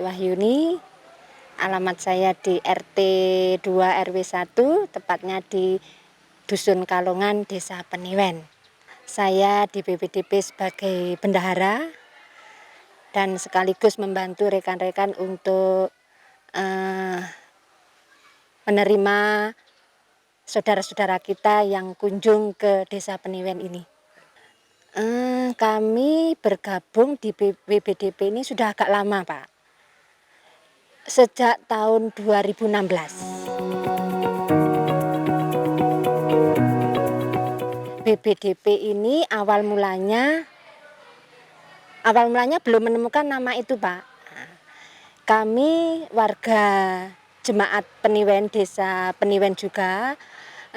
Wahyuni, alamat saya di RT 2 RW 1, tepatnya di Dusun Kalongan, Desa Peniwen. Saya di BPDP sebagai bendahara dan sekaligus membantu rekan-rekan untuk menerima saudara-saudara kita yang kunjung ke Desa Peniwen ini. Kami bergabung di BPDP ini sudah agak lama, Pak. Sejak tahun 2016. BPDP ini awal mulanya belum menemukan nama itu, Pak. Kami warga jemaat Peniwen, Desa Peniwen juga.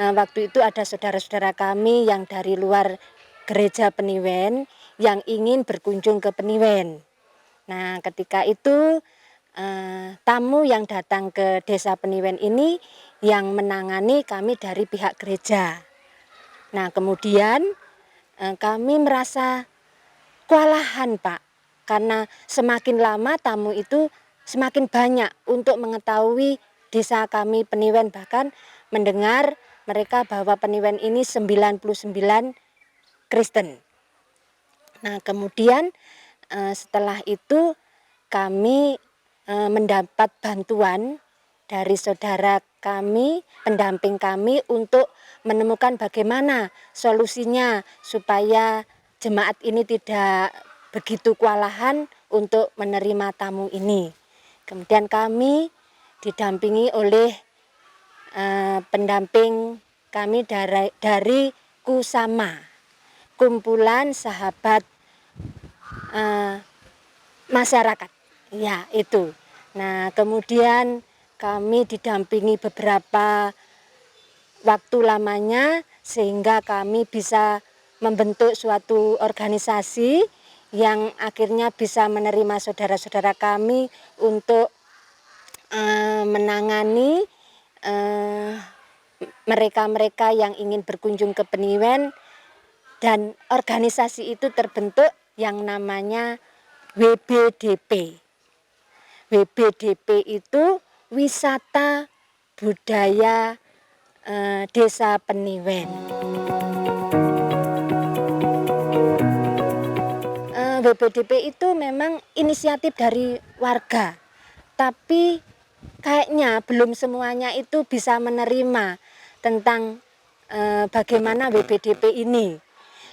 Waktu itu ada saudara-saudara kami yang dari luar gereja Peniwen yang ingin berkunjung ke Peniwen. Nah, ketika itu tamu yang datang ke Desa Peniwen ini yang menangani kami dari pihak gereja. Nah, kemudian kami merasa kewalahan, Pak, karena semakin lama tamu itu semakin banyak untuk mengetahui desa kami Peniwen, bahkan mendengar mereka bahwa Peniwen ini 99 Kristen. Nah, kemudian setelah itu kami mendapat bantuan dari saudara kami, pendamping kami untuk menemukan bagaimana solusinya supaya jemaat ini tidak begitu kewalahan untuk menerima tamu ini. Kemudian kami didampingi oleh pendamping kami dari Kusama, kumpulan sahabat masyarakat. Ya, itu. Nah, kemudian kami didampingi beberapa waktu lamanya sehingga kami bisa membentuk suatu organisasi yang akhirnya bisa menerima saudara-saudara kami untuk menangani mereka-mereka yang ingin berkunjung ke Peniwen, dan organisasi itu terbentuk yang namanya WBDP. WBDP itu Wisata Budaya Desa Peniwen. WBDP itu memang inisiatif dari warga, tapi kayaknya belum semuanya itu bisa menerima tentang bagaimana WBDP ini.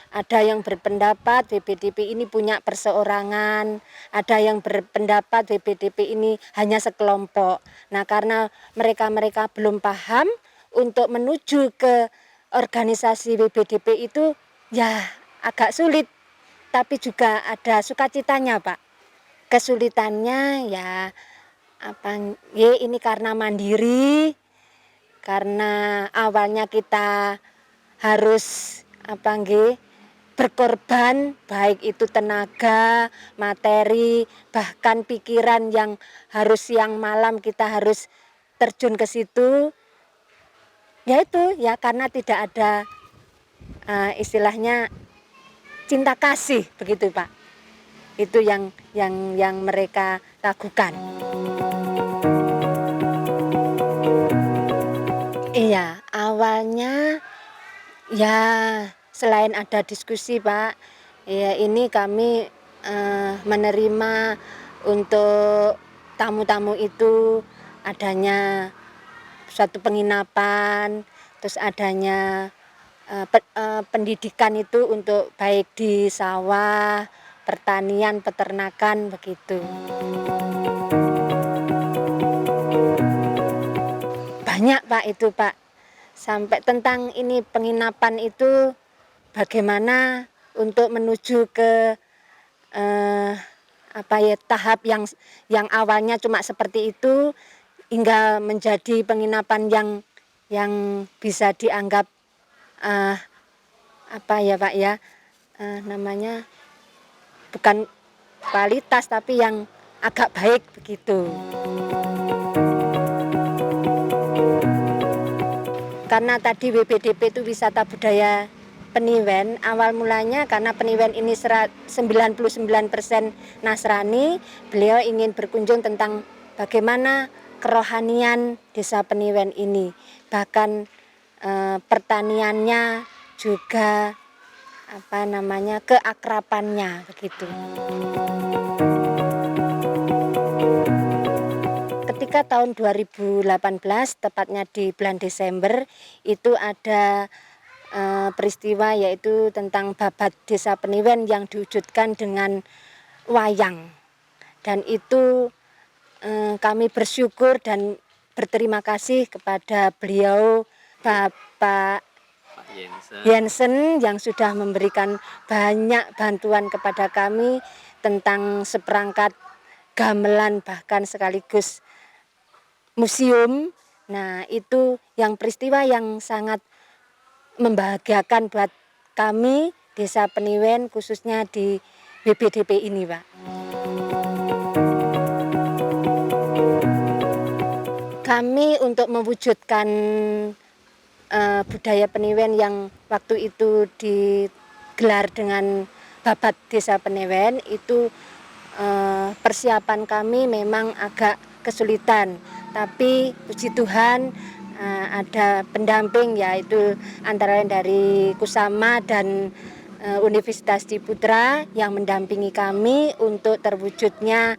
Ada yang berpendapat WBDP ini punya perseorangan, ada yang berpendapat WBDP ini hanya sekelompok. Nah, karena mereka belum paham untuk menuju ke organisasi WBDP itu ya agak sulit, tapi juga ada sukacitanya, Pak. Kesulitannya ya ini karena mandiri, karena awalnya kita harus berkorban, baik itu tenaga, materi, bahkan pikiran yang harus siang malam kita harus terjun ke situ. Ya itu, ya karena tidak ada istilahnya cinta kasih begitu, Pak. Itu yang mereka lakukan. Iya, awalnya ya selain ada diskusi, Pak, ya ini kami menerima untuk tamu-tamu itu adanya suatu penginapan, terus adanya pendidikan itu untuk baik di sawah, pertanian, peternakan begitu. Banyak, Pak, itu, Pak. Sampai tentang ini penginapan itu bagaimana untuk menuju ke tahap yang awalnya cuma seperti itu hingga menjadi penginapan yang bisa dianggap Pak ya, namanya bukan kualitas tapi yang agak baik begitu. Karena tadi WBDP itu wisata budaya Peniwen awal mulanya karena Peniwen ini 99% Nasrani, beliau ingin berkunjung tentang bagaimana kerohanian desa Peniwen ini, bahkan pertaniannya juga keakrabannya begitu. Ketika tahun 2018 tepatnya di bulan Desember itu ada peristiwa yaitu tentang babat desa Peniwen yang diwujudkan dengan wayang, dan itu kami bersyukur dan berterima kasih kepada beliau Bapak Jensen yang sudah memberikan banyak bantuan kepada kami tentang seperangkat gamelan bahkan sekaligus museum. Nah, itu yang peristiwa yang sangat membahagiakan buat kami Desa Peniwen khususnya di WBDP ini, Pak. Kami untuk mewujudkan budaya Peniwen yang waktu itu digelar dengan babat Desa Peniwen itu persiapan kami memang agak kesulitan, tapi puji Tuhan ada pendamping yaitu antara lain dari Kusama dan Universitas Diputra yang mendampingi kami untuk terwujudnya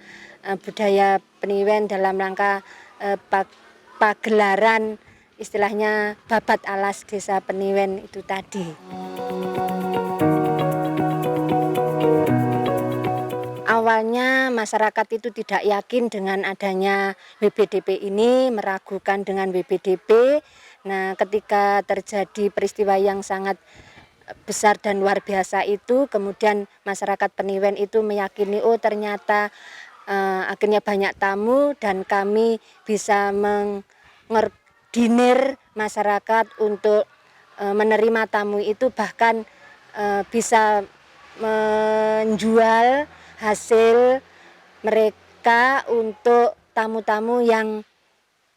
budaya Peniwen dalam rangka pagelaran istilahnya babat alas Desa Peniwen itu tadi. Awalnya masyarakat itu tidak yakin dengan adanya WBDP ini, meragukan dengan WBDP. Nah, ketika terjadi peristiwa yang sangat besar dan luar biasa itu, kemudian masyarakat Peniwen itu meyakini, oh ternyata akhirnya banyak tamu dan kami bisa mengordinir masyarakat untuk menerima tamu itu, bahkan bisa menjual hasil mereka untuk tamu-tamu yang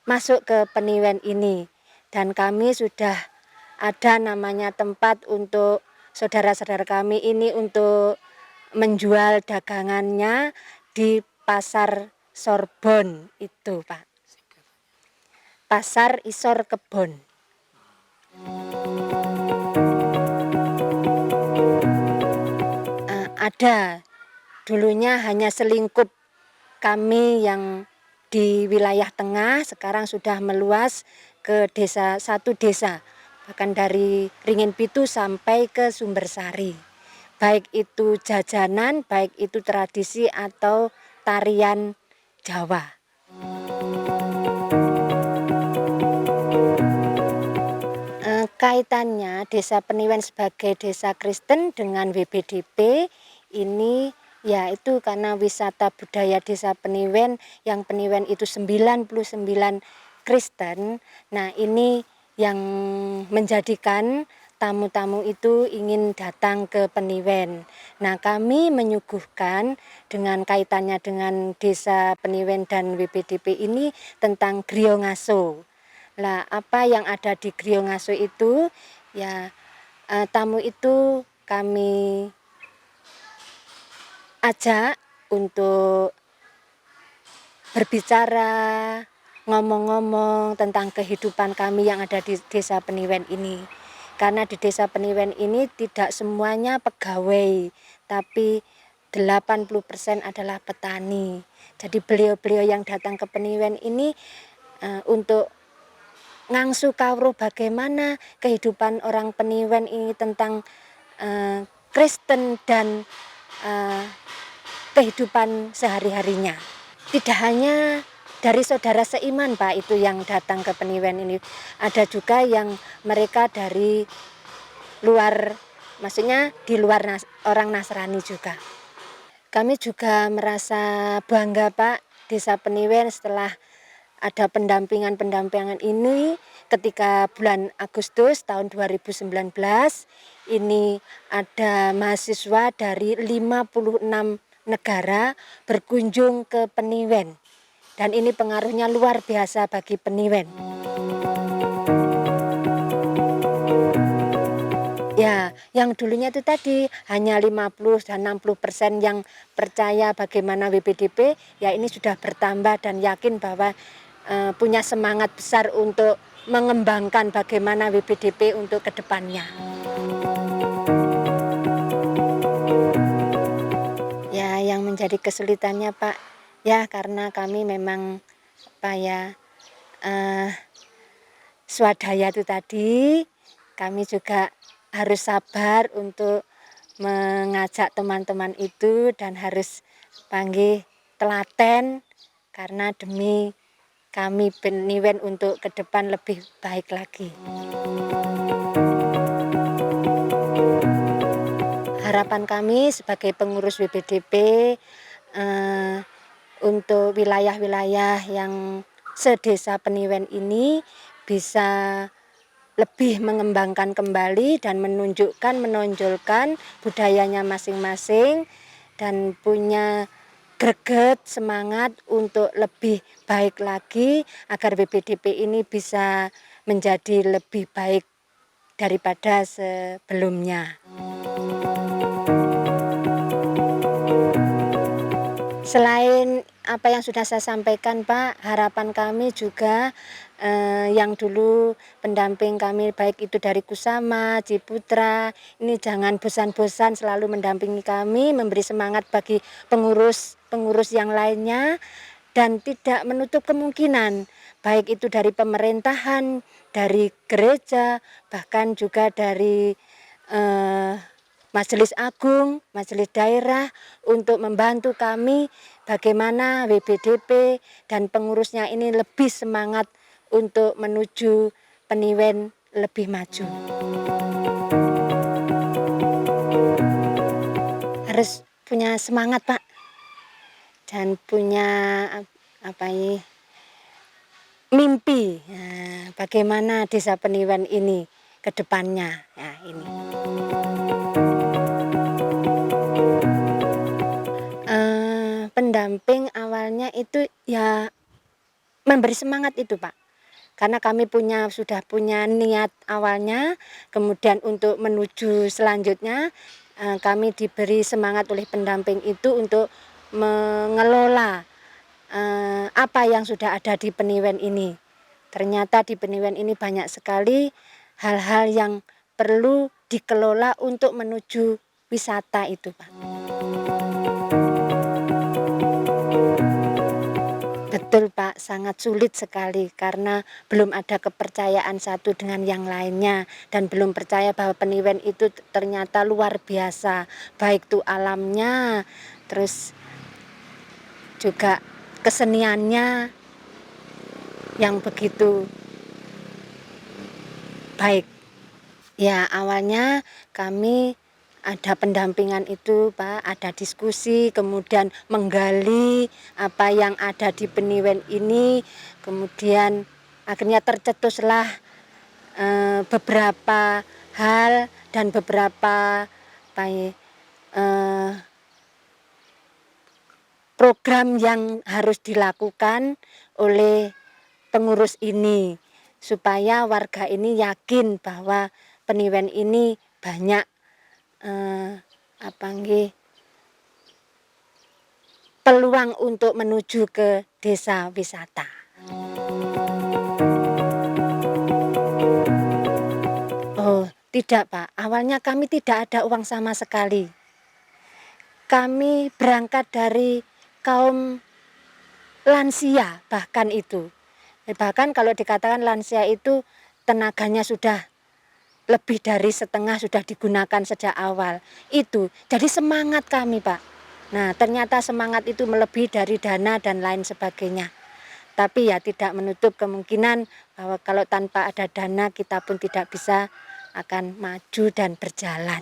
masuk ke Peniwen ini. Dan kami sudah ada namanya tempat untuk saudara-saudara kami ini untuk menjual dagangannya di Pasar Sorbon itu, Pak. Pasar Isor Kebon. Ada. Dulunya hanya selingkup kami yang di wilayah tengah, sekarang sudah meluas ke satu desa, bahkan dari Ringin Pitu sampai ke Sumbersari. Baik itu jajanan, baik itu tradisi atau tarian Jawa. Kaitannya Desa Peniwen sebagai desa Kristen dengan WBDP ini yaitu karena wisata budaya Desa Peniwen yang Peniwen itu 99 Kristen. Nah, ini yang menjadikan tamu-tamu itu ingin datang ke Peniwen. Nah, kami menyuguhkan dengan kaitannya dengan Desa Peniwen dan WBDP ini tentang Griya Ngaso. Lah, apa yang ada di Griya Ngaso itu ya tamu itu kami ajak untuk berbicara, ngomong-ngomong tentang kehidupan kami yang ada di Desa Peniwen ini. Karena di Desa Peniwen ini tidak semuanya pegawai, tapi 80% adalah petani. Jadi beliau-beliau yang datang ke Peniwen ini untuk ngangsu kawruh bagaimana kehidupan orang Peniwen ini tentang Kristen dan kehidupan sehari-harinya. Tidak hanya dari saudara seiman, Pak, itu yang datang ke Peniwen ini. Ada juga yang mereka dari luar, maksudnya di luar orang Nasrani juga. Kami juga merasa bangga, Pak, Desa Peniwen setelah ada pendampingan ini ketika bulan Agustus tahun 2019 ini ada mahasiswa dari 56 negara berkunjung ke Peniwen, dan ini pengaruhnya luar biasa bagi Peniwen. Ya, yang dulunya itu tadi hanya 50 dan 60% yang percaya bagaimana WPDP, ya ini sudah bertambah dan yakin bahwa punya semangat besar untuk mengembangkan bagaimana WPDP untuk kedepannya. Ya, yang menjadi kesulitannya Pak, ya karena kami memang apa ya, eh, swadaya itu tadi, kami juga harus sabar untuk mengajak teman-teman itu dan harus panggil telaten karena demi kami peniwen untuk ke depan lebih baik lagi. Harapan kami sebagai pengurus WPDP untuk wilayah-wilayah yang sedesa Peniwen ini bisa lebih mengembangkan kembali dan menonjolkan budayanya masing-masing dan punya greget, semangat untuk lebih baik lagi agar WPDP ini bisa menjadi lebih baik daripada sebelumnya. Selain apa yang sudah saya sampaikan Pak, harapan kami juga yang dulu pendamping kami baik itu dari Kusama, Ciputra, ini jangan bosan-bosan selalu mendampingi kami, memberi semangat bagi pengurus yang lainnya dan tidak menutup kemungkinan baik itu dari pemerintahan, dari gereja, bahkan juga dari Majelis Agung, Majelis Daerah untuk membantu kami bagaimana WPDP dan pengurusnya ini lebih semangat untuk menuju Peniwen lebih maju. Harus punya semangat Pak dan punya mimpi bagaimana desa Peniwen ini ke depannya. Ya, ini. Pendamping awalnya itu ya memberi semangat itu Pak, karena kami sudah punya niat awalnya, kemudian untuk menuju selanjutnya kami diberi semangat oleh pendamping itu untuk mengelola apa yang sudah ada di Peniwen ini. Ternyata di Peniwen ini banyak sekali hal-hal yang perlu dikelola untuk menuju wisata itu Pak. Betul Pak, sangat sulit sekali karena belum ada kepercayaan satu dengan yang lainnya dan belum percaya bahwa Peniwen itu ternyata luar biasa, baik itu alamnya, terus juga keseniannya yang begitu baik. Ya awalnya kami ada pendampingan itu Pak, ada diskusi, kemudian menggali apa yang ada di Peniwen ini, kemudian akhirnya tercetuslah beberapa hal dan beberapa program yang harus dilakukan oleh pengurus ini supaya warga ini yakin bahwa Peniwen ini banyak peluang untuk menuju ke desa wisata. Oh, tidak Pak. Awalnya kami tidak ada uang sama sekali. Kami berangkat dari kaum lansia bahkan itu. Bahkan kalau dikatakan lansia itu tenaganya sudah lebih dari setengah sudah digunakan sejak awal. Itu jadi semangat kami Pak. Nah ternyata semangat itu melebihi dari dana dan lain sebagainya. Tapi ya tidak menutup kemungkinan bahwa kalau tanpa ada dana kita pun tidak bisa akan maju dan berjalan.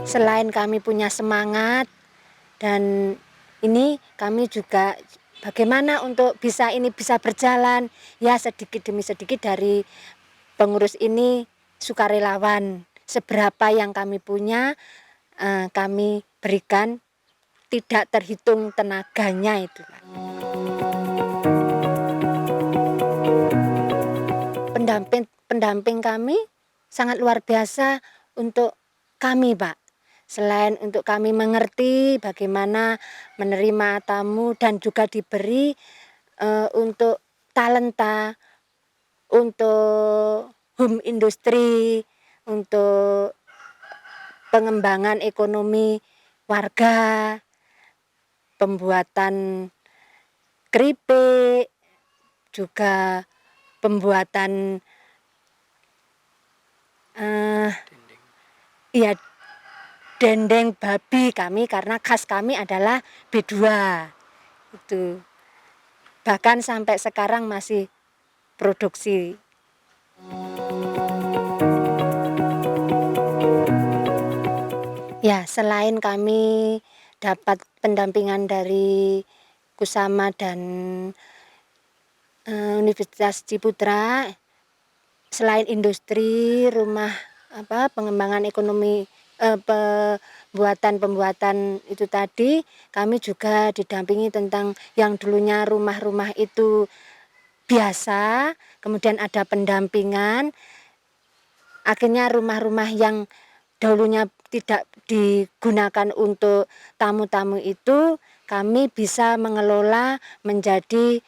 Selain kami punya semangat dan ini kami juga bagaimana untuk ini bisa berjalan, ya sedikit demi sedikit dari pengurus ini sukarelawan. Seberapa yang kami punya kami berikan, tidak terhitung tenaganya itu. pendamping kami sangat luar biasa untuk kami, Pak. Selain untuk kami mengerti bagaimana menerima tamu dan juga diberi untuk talenta, untuk home industri, untuk pengembangan ekonomi warga, pembuatan keripik, juga pembuatan ya dendeng babi kami, karena khas kami adalah B2 itu. Bahkan sampai sekarang masih produksi. Ya, selain kami dapat pendampingan dari Kusama dan Universitas Ciputra, selain industri, rumah pengembangan ekonomi, pembuatan itu tadi, kami juga didampingi tentang yang dulunya rumah-rumah itu biasa, kemudian ada pendampingan, akhirnya rumah-rumah yang dahulunya tidak digunakan untuk tamu-tamu itu kami bisa mengelola menjadi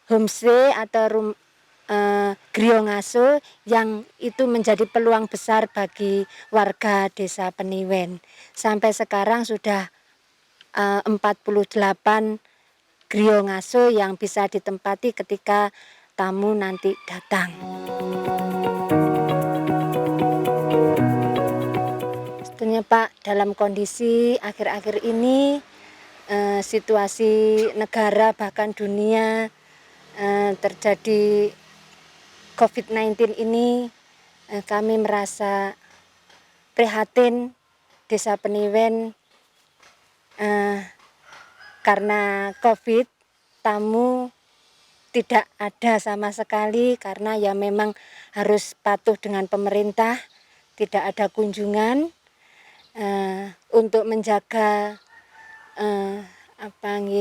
homestay atau griyo ngaso, yang itu menjadi peluang besar bagi warga Desa Peniwen. Sampai sekarang sudah 48 griyo ngaso yang bisa ditempati ketika tamu nanti datang. Sebetulnya Pak, dalam kondisi akhir-akhir ini situasi negara bahkan dunia terjadi COVID-19 ini, kami merasa prihatin Desa Peniwen karena COVID, tamu tidak ada sama sekali karena ya memang harus patuh dengan pemerintah, tidak ada kunjungan. Untuk menjaga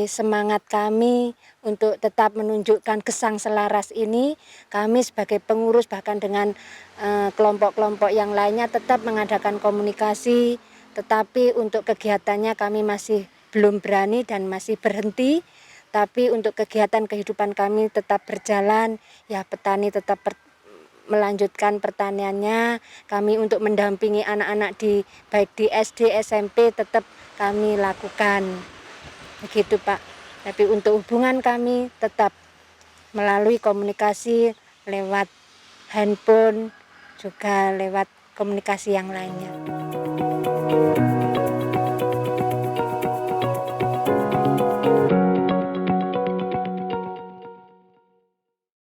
semangat kami untuk tetap menunjukkan gesang selaras ini, kami sebagai pengurus bahkan dengan kelompok-kelompok yang lainnya tetap mengadakan komunikasi, tetapi untuk kegiatannya kami masih belum berani dan masih berhenti. Tapi untuk kegiatan kehidupan kami tetap berjalan, ya petani tetap melanjutkan pertaniannya, kami untuk mendampingi anak-anak baik di SD, SMP tetap kami lakukan. Begitu Pak. Tapi untuk hubungan kami tetap melalui komunikasi lewat handphone, juga lewat komunikasi yang lainnya.